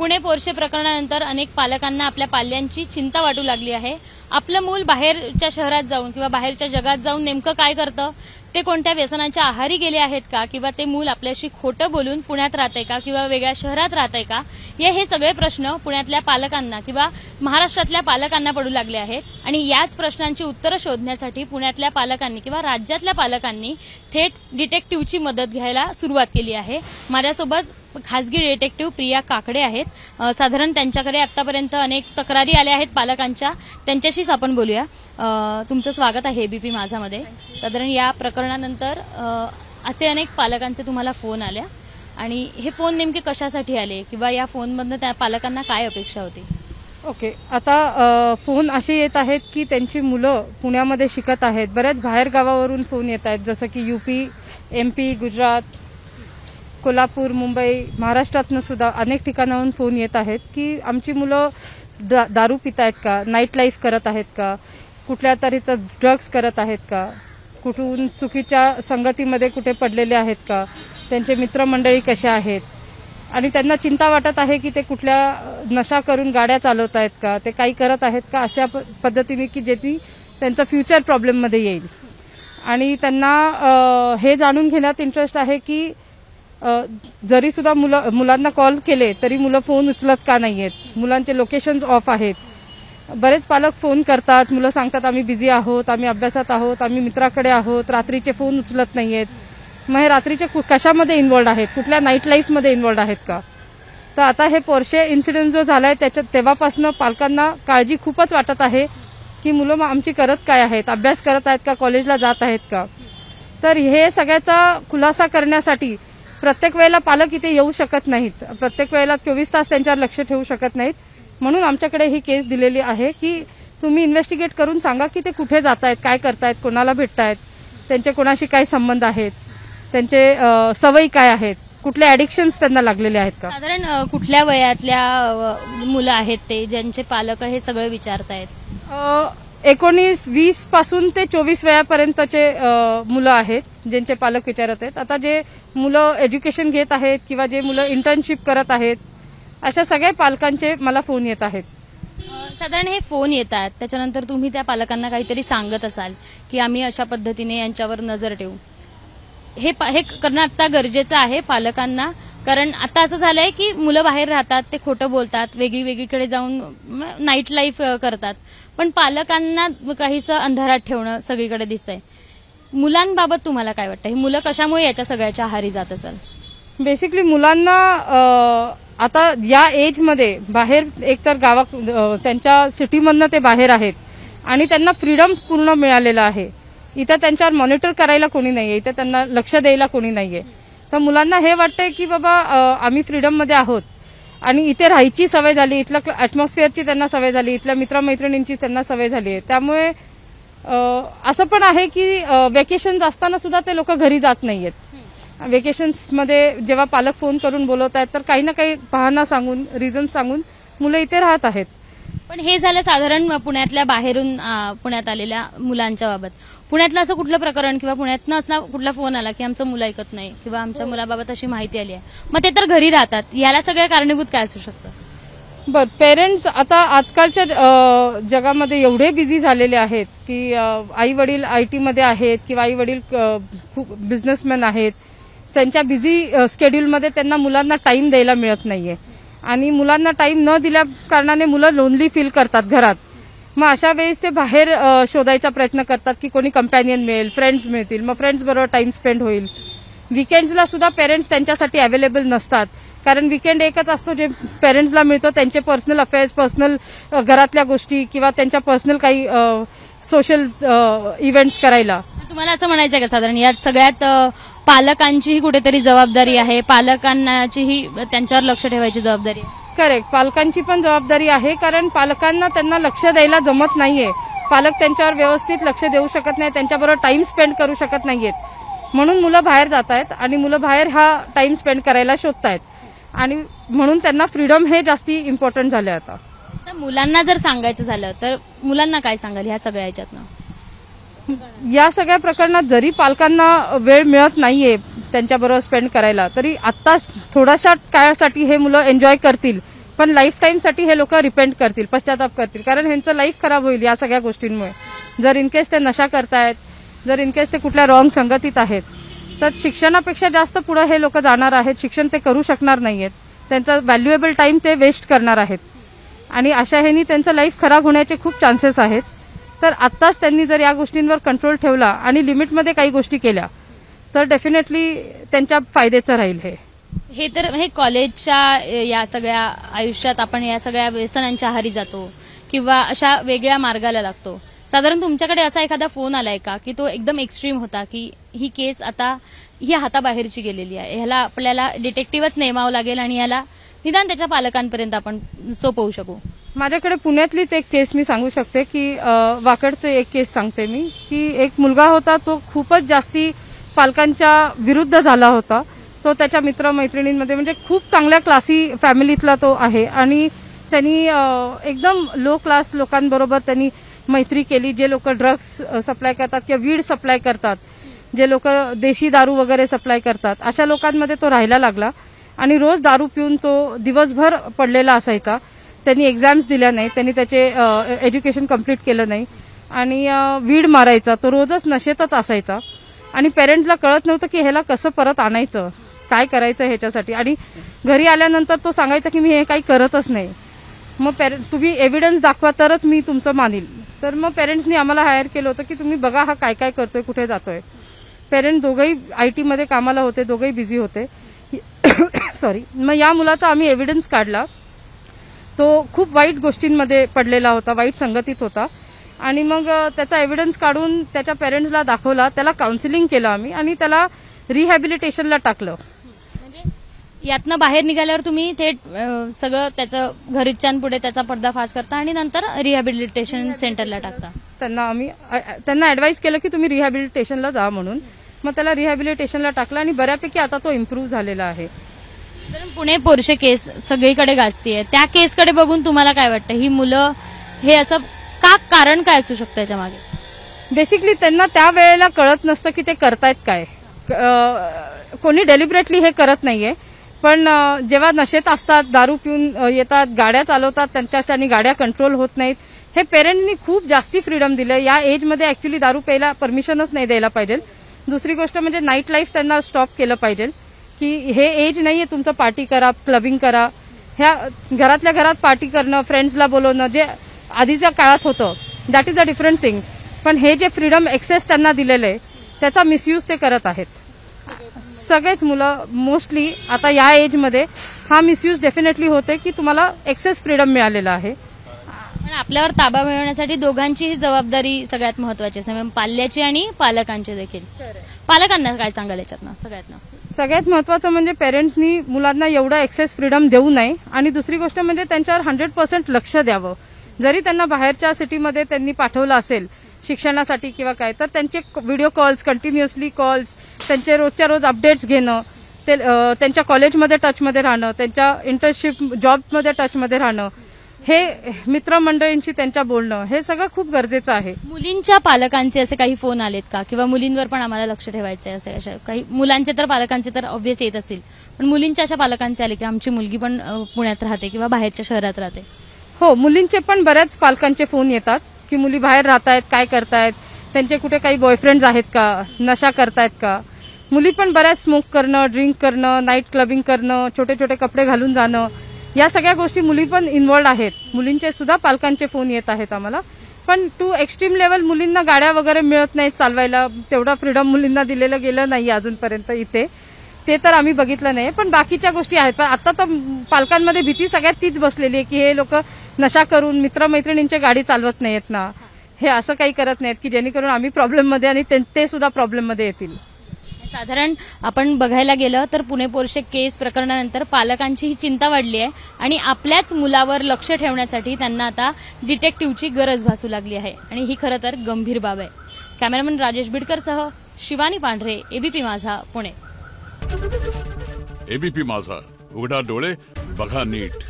Pune Porsche प्रकरणानंतर अनेक पालकांना आपल्या पाल्यांची चिंता वाटू लागली आहे। आपलं मूल बाहेरच्या शहरात जाऊन किंवा बाहेरच्या जगात जाऊन नेमकं काय करतं, ते कोणत्या व्यसनांच्या आहारी गेले आहेत का, किंवा ते मूल आपल्याशी खोटं बोलून पुण्यात राहतंय का किंवा वेगळ्या शहरात राहतंय का, हे सगळे प्रश्न पुण्यातल्या पालकांना किंवा महाराष्ट्रातल्या पालकांना पडू लागले आहेत। आणि याच प्रश्नांची उत्तरं शोधण्यासाठी पुण्यातल्या पालकांनी किंवा राज्यातल्या पालकांनी थेट डिटेक्टिव्हची मदत घ्यायला सुरुवात केली आहे। माझ्यासोबत खासगी डिटेक्टिव्ह प्रिया काकडे आहेत। साधारण त्यांच्याकडे आतापर्यंत अनेक तक्रारी आल्या आहेत पालकांच्या, त्यांच्याशीच आपण बोलूया। तुमचं स्वागत आहे एबीपी माझामध्ये। साधारण या प्रकरणानंतर असे अनेक पालकांचे तुम्हाला फोन आल्या, आणि हे फोन नेमके कशासाठी आले किंवा या फोनमधनं त्या पालकांना काय अपेक्षा होती? ओके, आता फोन असे येत आहेत की त्यांची मुलं पुण्यामध्ये शिकत आहेत। बऱ्याच बाहेर गावावरून फोन येत आहेत, जसं की यूपी, एमपी, गुजरात, कोल्हापूर, मुंबई, महाराष्ट्रातनं सुद्धा अनेक ठिकाणाहून फोन येत आहेत की आमची मुलं दारू पित आहेत का, नाईट लाईफ करत आहेत का, कुठल्या तऱ्हेचं ड्रग्ज करत आहेत का, कुठून चुकीच्या संगतीमध्ये कुठे पडलेले आहेत का, त्यांचे मित्रमंडळी कशा आहेत, आणि त्यांना चिंता वाटत आहे की ते कुठल्या नशा करून गाड्या चालवत आहेत का, ते काही करत आहेत का, अशा पद्धतीने की जेथे त्यांचं फ्युचर प्रॉब्लेममध्ये येईल। आणि त्यांना हे जाणून घेण्यात इंटरेस्ट आहे की जरी सुद्धा मुलांना कॉल केले तरी मुलं फोन उचलत का नाहीयेत, मुलांचे लोकेशन्स ऑफ आहेत। बरेच पालक फोन करतात, मुलं सांगतात आम्ही बिझी आहोत, आम्ही अभ्यासात आहोत, आम्ही मित्राकडे आहोत, रात्रीचे फोन उचलत नाहीयेत। मग हे रात्रीचे कशामध्ये इन्व्हॉल्ड आहेत, कुठल्या नाईट लाईफमध्ये इन्व्हॉल्ड आहेत का? तर आता हे पोर्शे इन्सिडेंट जो झालाय त्याच्यात तेव्हापासून पालकांना काळजी खूपच वाटत आहे की मुलं आमची करत काय आहेत, अभ्यास करत आहेत का, कॉलेजला जात आहेत का। तर हे सगळ्याचा खुलासा करण्यासाठी प्रत्येक वेळेला पालक इथे येऊ शकत नाहीत, प्रत्येक वेळेला 24 तास त्यांच्यावर लक्ष ठेवू शकत नाहीत। म्हणून आमच्याकडे ही केस दिलेली आहे की तुम्ही इन्व्हेस्टिगेट करून सांगा की ते कुठे जात आहेत, काय करतायत, कोणाला भेटतायत, त्यांचे कोणाशी काय संबंध आहेत, त्यांचे सवयी काय आहेत, कुठले ॲडिक्शन्स त्यांना लागलेले आहेत का। साधारण कुठल्या वयातल्या मुलं आहेत ते ज्यांचे पालक हे सगळं विचारतायत? 19-20 पासून ते 24 वयापर्यंतचे मुलं आहेत ज्यांचे पालक विचारत आहेत। आता जे मुलं एज्युकेशन घेत आहेत किंवा जे मुलं इंटर्नशिप करत आहेत, अशा सगळ्या पालकांचे मला फोन येत आहेत। साधारण हे फोन येतात त्याच्यानंतर तुम्ही त्या पालकांना काहीतरी सांगत असाल की आम्ही अशा पद्धतीने यांच्यावर नजर ठेवू, हे करणं आता गरजेचं आहे पालकांना। कारण आता असं झालंय की मुलं बाहेर राहतात, ते खोटं बोलतात, वेगळीकडे जाऊन नाईट लाईफ करतात, पण पालकांना काहीसं अंधारात ठेवणं सगळीकडे दिसतंय। मुलांबाबत तुम्हाला काय वाटतं, ही मुलं कशामुळे याच्या सगळ्याच्या आहारी जात असेल? बेसिकली मुलांना आता या एजमध्ये बाहेर एकतर त्यांच्या सिटीमधनं ते बाहेर आहेत आणि त्यांना फ्रीडम पूर्ण मिळालेलं आहे। इथं त्यांच्यावर मॉनिटर करायला कोणी नाहीये, इथं त्यांना लक्ष द्यायला कोणी नाहीये। तर मुलांना हे वाटतंय की बाबा आम्ही फ्रीडममध्ये आहोत आणि इथे राहायची सवय झाली, इथलं ॲटमॉस्फिअरची त्यांना सवय झाली, इथल्या मित्रमैत्रिणींची त्यांना सवय झाली आहे। त्यामुळे असं पण आहे की वेकेशन्स असताना सुद्धा ते लोक घरी जात नाहीयेत। वेकेशन्समध्ये जेव्हा पालक फोन करून बोलवत आहेत तर काही ना काही बहाणा सांगून, रिझन सांगून मुलं इथे राहत आहेत। पण हे झालं साधारण पुण्यातल्या बाहेरून पुण्यात आलेल्या मुलांच्या बाबत। पुण्यातलं असं कुठलं प्रकरण किंवा पुण्यातनं असं कुठला फोन आला की आमचं मुलं ऐकत नाही किंवा आमच्या मुलाबाबत अशी माहिती आली आहे, मग ते तर घरी राहतात, याला सगळं कारणीभूत काय असू शकतं? बरं, पेरेंट्स आता आजकालच्या जगामध्ये एवढे बिझी झालेले आहेत की आई वडील IT मध्ये आहेत किंवा आई वडील खूप बिझनेसमॅन आहेत, त्यांच्या बिझी स्केड्यूलमध्ये त्यांना मुलांना टाइम द्यायला मिळत नाहीये आणि मुलांना टाइम न दिल्या कारणाने मुलं लोनली फील करतात घरात। मग अशा वेळेस ते बाहेर शोधायचा प्रयत्न करतात की कोणी कंपॅनियन मिळेल, फ्रेंड्स मिळतील, मग फ्रेंड्स बरोबर टाइम स्पेंड होईल। विकेंड्सला सुद्धा पेरेंट्स त्यांच्यासाठी अवेलेबल नसतात, कारण विकेंड एकच असतो जे पेरेंट्सला मिळतो त्यांचे पर्सनल अफेअर्स, पर्सनल घरातल्या गोष्टी किंवा त्यांच्या पर्सनल काही सोशल इव्हेंट्स करायला। तुम्हाला असं म्हणायचं का साधारण यात सगळ्यात पालकांचीही कुठेतरी जबाबदारी आहे, पालकांनाचीही त्यांच्यावर लक्ष ठेवायची जबाबदारी आहे? करेक्ट, पालकांची पण जबाबदारी आहे, कारण पालकांना त्यांना लक्ष द्यायला जमत नाहीये, पालक त्यांच्यावर व्यवस्थित लक्ष देऊ शकत नाही, त्यांच्याबरोबर टाइम स्पेंड करू शकत नाहीयेत, म्हणून मुलं बाहेर जात आहेत आणि मुलं बाहेर हा टाइम स्पेंड करायला शोधतायत आणि म्हणून त्यांना फ्रीडम हे जास्ती इम्पॉर्टंट झाले। आता मुलांना जर सांगायचं झालं तर मुलांना काय सांगाल ह्या सगळ्या याच्यातनं? या सगळ्या प्रकरणात जरी पालकांना वेळ मिळत नाहीये त्यांच्याबरोबर स्पेंड करायला, तरी आता थोड्याशा काळासाठी हे मुलं एन्जॉय करतील पण लाईफ टाईमसाठी हे लोक रिपेंट करतील, पश्चाताप करतील, कारण ह्यांचं लाईफ खराब होईल या सगळ्या गोष्टींमुळे. जर इनकेस ते नशा करतायत, जर इनकेस ते कुठल्या रॉंग संगतीत आहेत, तर शिक्षणापेक्षा जास्त पुढे हे लोक जाणार आहेत. शिक्षण ते करू शकणार नाहीयेत, त्यांचा व्हॅल्युएबल टाइम ते वेस्ट करणार आहेत आणि अशा ह्यानी त्यांचं लाईफ खराब होण्याचे खूप चान्सेस आहेत. तर आत्ताच त्यांनी जर या गोष्टींवर कंट्रोल ठेवला आणि लिमिटमध्ये काही गोष्टी केल्या तर डेफिनेटली त्यांच्या फायद्याचं राहील. हे कॉलेजच्या या सगळ्या आयुष्यात आपण या सगळ्या व्यसनांच्या आहारी जातो किंवा अशा वेगळ्या मार्गाला लागतो. साधारण तुमच्याकडे असा एखादा फोन आलाय का की तो एकदम एक्स्ट्रीम होता, की ही केस आता ही हाताबाहेरची गेलेली आहे, ह्याला आपल्याला डिटेक्टिव्हच नेमावं लागेल आणि याला निदान त्याच्या पालकांपर्यंत आपण सोपवू शकू? माझ्याकडे पुण्यातलीच एक केस मी सांगू शकते की वाकडचं एक केस सांगते मी, की एक मुलगा होता, तो खूपच जास्ती पालकांच्या विरुद्ध झाला होता. तो त्याच्या मित्रमैत्रिणींमध्ये म्हणजे खूप चांगल्या क्लासी फॅमिलीतला तो आहे आणि त्यांनी एकदम लो क्लास लोकांबरोबर त्यांनी मैत्री केली. जे लोक ड्रग्स सप्लाय करतात किंवा वीड सप्लाय करतात, जे लोक देशी दारू वगैरे सप्लाय करतात, अशा लोकांमध्ये तो राहायला लागला आणि रोज दारू पिऊन तो दिवसभर पडलेला असायचा. त्यांनी एक्झाम्स दिल्या नाही, त्यांनी त्याचे एज्युकेशन कंप्लीट केलं नाही आणि वीड मारायचा. तो रोजच नशेतच असायचा आणि पेरेंट्सला कळत नव्हतं की ह्याला कसं परत आणायचं, काय करायचं ह्याच्यासाठी. आणि घरी आल्यानंतर तो सांगायचा की मी हे काही करतच नाही. मग तुम्ही एव्हिडन्स दाखवा तरच मी तुमचं मानील. तर मग पेरेंट्सनी आम्हाला हायर केलं होतं की तुम्ही बघा हा काय काय करतोय, कुठे जातोय. पेरेंट दोघंही IT मध्ये कामाला होते, दोघंही बिझी होते. सॉरी. मग या मुलाचा आम्ही एव्हिडन्स काढला. तो खूप वाईट गोष्टींमध्ये पडलेला होता, वाईट संगतीत होता आणि मग त्याचा एव्हिडन्स काढून त्याच्या पेरेंट्सला दाखवला. त्याला काउन्सिलिंग केलं आम्ही आणि त्याला रिहॅबिलिटेशनला टाकलं. यातनं बाहेर निघाल्यावर तुम्ही थेट सगळं त्याचं घरच्यांपुढे त्याचा पर्दाफाश करता आणि नंतर रिहॅबिलिटेशन सेंटरला टाकता. त्यांना ऍडवाइस केलं की तुम्ही रिहॅबिलिटेशनला जा म्हणून. मग त्याला रिहॅबिलिटेशनला टाकलं आणि बऱ्यापैकी आता तो इम्प्रूव्ह झालेला आहे. पुणे पोर्शे केस सगळीकडे गाजतीये, त्या केसकडे बघून तुम्हाला काय वाटतं, ही मुलं हे असं का, कारण काय असू शकतं याच्या मागे? बेसिकली त्यांना त्या वेळेला कळत नसतं की ते करतायत काय. कोणी डेलिब्रेटली हे करत नाहीये, पण जेव्हा नशेत असतात, दारू पिऊन येतात, गाड्या चालवतात, त्यांच्याच्यानी गाड्या कंट्रोल होत नाहीत. हे पेरेंट्सनी खूप जास्ती फ्रीडम दिलं. या एजमध्ये ऍक्च्युली दारू प्यायला परमिशनच नाही द्यायला पाहिजे. दुसरी गोष्ट म्हणजे नाईट लाईफ त्यांना स्टॉप केलं पाहिजे की हे एज नाहीये तुमचं पार्टी करा, क्लबिंग करा. ह्या घरातल्या घरात पार्टी करणं, फ्रेंड्सला बोलवणं जे आधीच्या काळात होतं, that is a different thing. पण हे जे फ्रीडम एक्सेस त्यांना दिलेलं आहे त्याचा मिसयूज ते करत आहेत. सगळेच मुलं मोस्टली आता या एजमध्ये हा मिसयूज डेफिनेटली होते की तुम्हाला एक्सेस फ्रीडम मिळालेला आहे. पण आपल्यावर ताबा मिळवण्यासाठी दोघांचीही जबाबदारी सगळ्यात महत्वाची असते, पाल्याची आणि पालकांची देखील. पालकांना काय सांगाल याच्यातनं? सगळ्यात महत्वाचं म्हणजे पेरेंट्सनी मुलांना एवढं एक्सेस फ्रीडम देऊ नये आणि दुसरी गोष्ट म्हणजे त्यांच्यावर 100% लक्ष द्यावं. जरी त्यांना बाहेरच्या सिटीमध्ये त्यांनी पाठवलं असेल शिक्षणासाठी किंवा काय, तर त्यांचे व्हिडिओ कॉल्स, कंटिन्युअसली कॉल्स, त्यांचे रोजच्या रोज अपडेट्स घेणं, ते त्यांच्या कॉलेजमध्ये टचमध्ये राहणं, त्यांच्या इंटर्नशिप जॉबमध्ये टचमध्ये राहणं, हे मित्रमंडळींशी त्यांच्या बोलणं, हे सगळं खूप गरजेचं आहे. मुलींच्या पालकांचे असे काही फोन आलेत का, किंवा मुलींवर पण आम्हाला लक्ष ठेवायचं आहे असे काही? मुलांचे तर पालकांचे तर ऑब्व्हियस येत असतील, पण मुलींच्या अशा पालकांचे आले की आमची मुलगी पण पुण्यात राहते किंवा बाहेरच्या शहरात राहते? हो, मुलींचे पण बऱ्याच पालकांचे फोन येतात की मुली बाहेर राहतायत, काय करतायत, त्यांचे कुठे काही बॉयफ्रेंड्स आहेत का, नशा करतायत का. मुली पण बऱ्याच स्मोक करणं, ड्रिंक करणं, नाईट क्लबिंग करणं, छोटे छोटे कपडे घालून जाणं, या सगळ्या गोष्टी मुली पण इन्व्हॉल्ड आहेत. मुलींचे सुद्धा पालकांचे फोन येत आहेत आम्हाला. पण टू एक्स्ट्रीम लेवल मुलींना गाड्या वगैरे मिळत नाहीत चालवायला, तेवढा फ्रीडम मुलींना दिलेलं गेलं नाही अजूनपर्यंत इथे, ते तर आम्ही बघितलं नाही. पण बाकीच्या गोष्टी आहेत. पण आता तर पालकांमध्ये भीती सगळ्यात तीच बसलेली आहे की हे लोक नशा करून मित्रमैत्रिणींच्या गाडी चालवत नाहीत ना, हे असं काही करत नाहीत की जेणेकरून आम्ही प्रॉब्लेममध्ये आणि ते सुद्धा प्रॉब्लेममध्ये येतील. साधारण आपण बघायला गेलं तर पुणे पोर्शे केस प्रकरणानंतर पालकांची ही चिंता वाढली आहे आणि आपल्याच मुलावर लक्ष ठेवण्यासाठी त्यांना आता डिटेक्टिव्हची गरज भासू लागली आहे आणि ही खरं तर गंभीर बाब आहे. कॅमेरामन राजेश बिडकरसह शिवानी पांढरे, एबीपी माझा, पुणे. एबीपी माझा, उघडा डोळे बघा नीट.